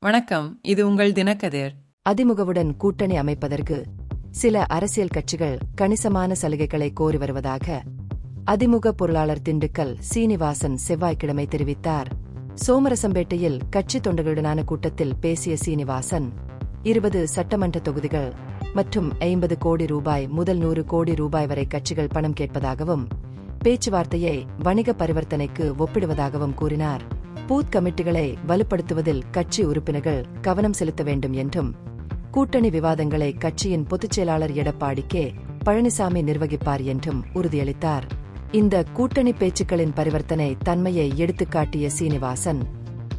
வணக்கம், இது உங்கள் தினக்கதிர். அதிமுகவுடன் கூட்டணி அமைப்பதற்கு சில அரசியல் கட்சிகள் கணிசமான சலுகைகளை கோரி வருவதாக அதிமுக பொருளாளர் திண்டுக்கல் சீனிவாசன் செவ்வாய்க்கிழமை தெரிவித்தார். சோமரசம்பேட்டையில் கட்சி தொண்டர்களுடனான கூட்டத்தில் பேசிய சீனிவாசன், 20 சட்டமன்ற தொகுதிகள் மற்றும் 50 கோடி ரூபாய் முதல் 100 கோடி ரூபாய் வரை கட்சிகள் பணம் கேட்பதாகவும், பேச்சுவார்த்தையை வணிக பரிவர்த்தனைக்கு ஒப்பிடுவதாகவும் கூறினார். பூத் கமிட்டிகளை வலுப்படுத்துவதில் கட்சி உறுப்பினர்கள் கவனம் செலுத்த வேண்டும் என்றும், கூட்டணி விவாதங்களை கட்சியின் பொதுச் செயலாளர் எடப்பாடி கே. பழனிசாமி நிர்வகிப்பார் என்றும் உறுதியளித்தார். இந்த கூட்டணி பேச்சுக்களின் பரிவர்த்தனை தன்மையை எடுத்துக்காட்டிய சீனிவாசன்,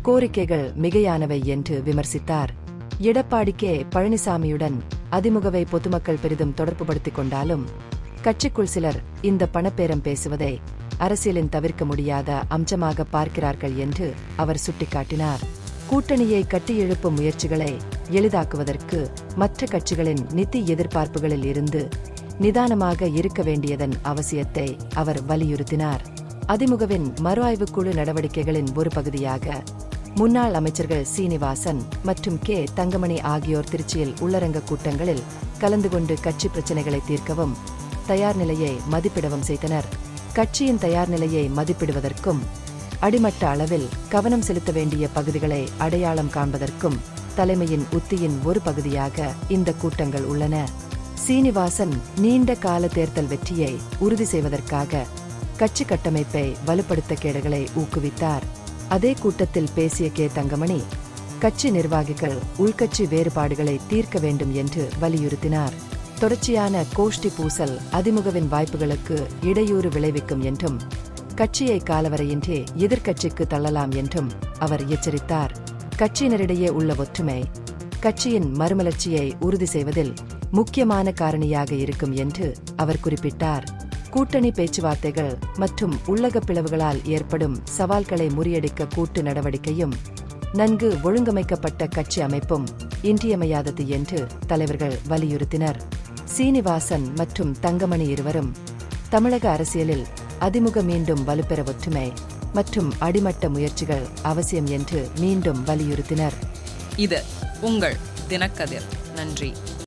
கோரிக்கைகள் மிகையானவை என்று விமர்சித்தார். எடப்பாடி கே. பழனிசாமியுடன் அதிமுகவை பொதுமக்கள் பெரிதும் தொடர்புபடுத்திக் கொண்டாலும், கட்சிக்குள் சிலர் இந்த பணப்பேரம் பேசுவதை அரசியலின் தவிர்க்க முடியாத அம்சமாக பார்க்கிறார்கள் என்று அவர் சுட்டிக்காட்டினார். கூட்டணியை கட்டியெழுப்பும் முயற்சிகளை எளிதாக்குவதற்கு மற்ற கட்சிகளின் நிதி எதிர்பார்ப்புகளில் இருந்து நிதானமாக இருக்க வேண்டியதன் அவசியத்தை அவர் வலியுறுத்தினார். அதிமுகவின் மறுஆய்வுக் குழு நடவடிக்கைகளின் ஒரு பகுதியாக முன்னாள் அமைச்சர்கள் சீனிவாசன் மற்றும் கே. தங்கமணி ஆகியோர் திருச்சியில் உள்ளரங்க கூட்டங்களில் கலந்து கொண்டு கட்சி பிரச்சினைகளை தீர்க்கவும், தயார் நிலையை மதிப்பிடவும் செய்தனர். கட்சியின் தயார் நிலையை மதிப்பிடுவதற்கும், அடிமட்ட அளவில் கவனம் செலுத்த வேண்டிய பகுதிகளை அடையாளம் காண்பதற்கும் தலைமையின் உத்தியின் ஒரு பகுதியாக இந்த கூட்டங்கள் உள்ளன. சீனிவாசன் நீண்ட கால தேர்தல் வெற்றியை உறுதி செய்வதற்காக கட்சி கட்டமைப்பை வலுப்படுத்த கேடுகளை ஊக்குவித்தார். அதே கூட்டத்தில் பேசிய கே. தங்கமணி, கட்சி நிர்வாகிகள் உள்கட்சி வேறுபாடுகளை தீர்க்க வேண்டும் என்று வலியுறுத்தினார். தொடர்ச்சியான கோஷ்டி பூசல் அதிமுகவின் வாய்ப்புகளுக்கு இடையூறு விளைவிக்கும் என்றும், கட்சியை காலவரையின்றி எதிர்க்கட்சிக்கு தள்ளலாம் என்றும் அவர் எச்சரித்தார். கட்சியினரிடையே உள்ள ஒற்றுமை கட்சியின் மறுமலர்ச்சியை உறுதி செய்வதில் முக்கியமான காரணியாக இருக்கும் என்று அவர் குறிப்பிட்டார். கூட்டணி பேச்சுவார்த்தைகள் மற்றும் உள்ளக பிளவுகளால் ஏற்படும் சவால்களை முறியடிக்க கூட்டு நடவடிக்கையும் நன்கு ஒழுங்கமைக்கப்பட்ட கட்சி அமைப்பும் இன்றியமையாதது என்று தலைவர்கள் வலியுறுத்தினர். சீனிவாசன் மற்றும் தங்கமணி இருவரும் தமிழக அரசியலில் அதிமுக மீண்டும் வலுப்பெற ஒற்றுமை மற்றும் அடிமட்ட முயற்சிகள் அவசியம் என்று மீண்டும் வலியுறுத்தினர். இது உங்கள் தினக்கதிர். நன்றி.